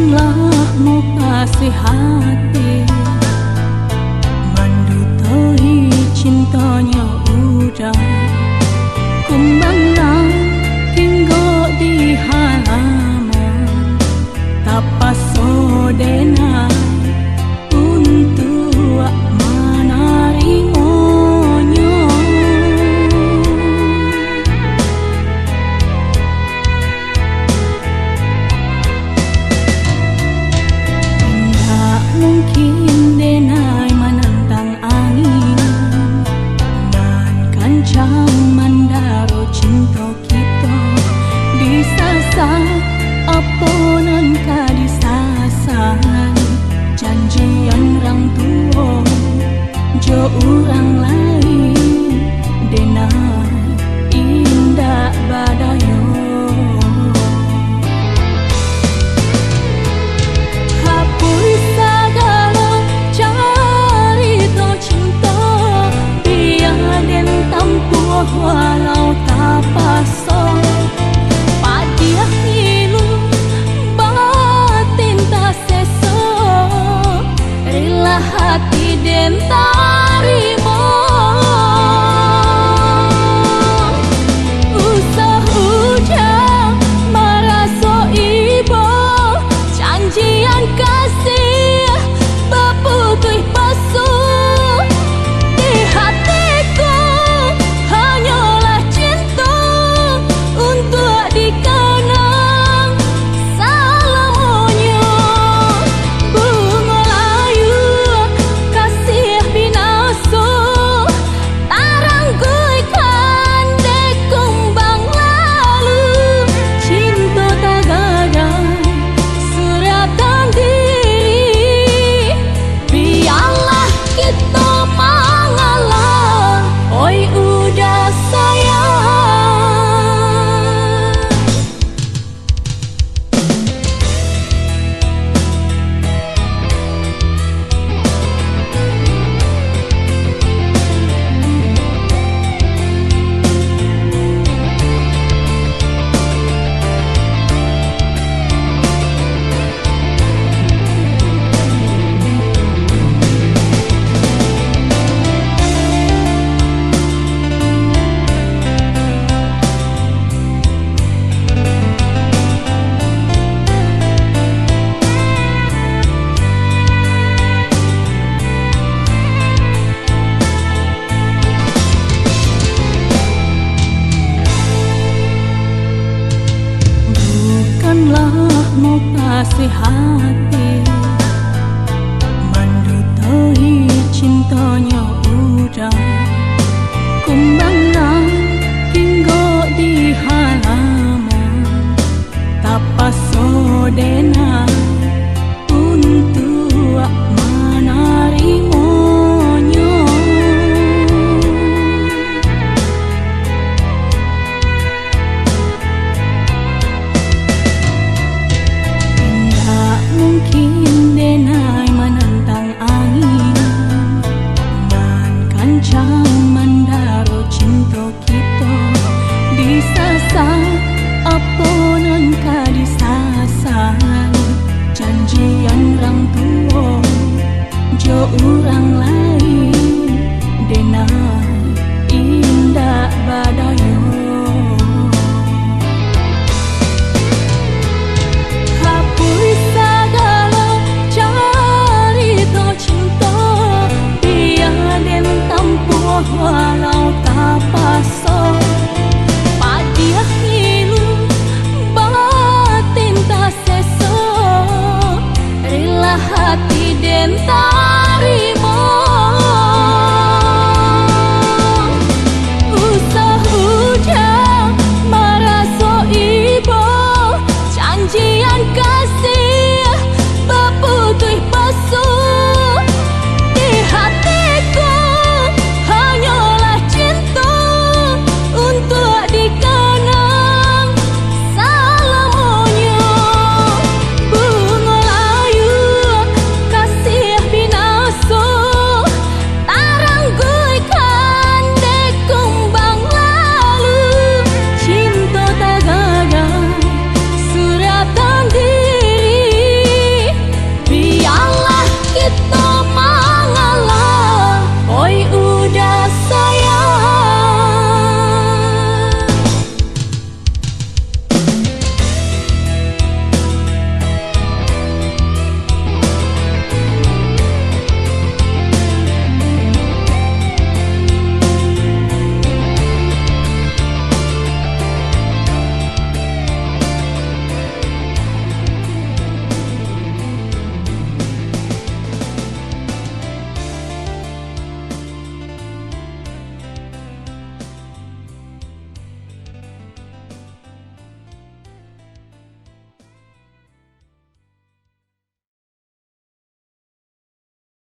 Bukanlah mau kasih hati, mendutui cintanya udah kumbang hingga di halaman tapas sodena untuk menarimanya. Tidak mungkin denai menentang angin dan kancam mandaro cinta kita disasar aponan kadisasan janjian orang tua jo orang lain denai indah badayo. Hapus segala cerita cinta biar den tampuh walau tak pasang padia hilu batin tak sesok rela hati den tarimo. Usah hujan meraso ibo janjian kasih baputui pasung di hatiku hanyalah cinta untuk dikenang selamanya. Bunga layu kasih binaso tarangguikan de kumbang lalu cinta tak gagal suratan diri biarlah kita mengalah oi udah sayang. Bukanlah mau kasih hati, mendutui cintanya udah kumbang hingga di halaman tapas sodena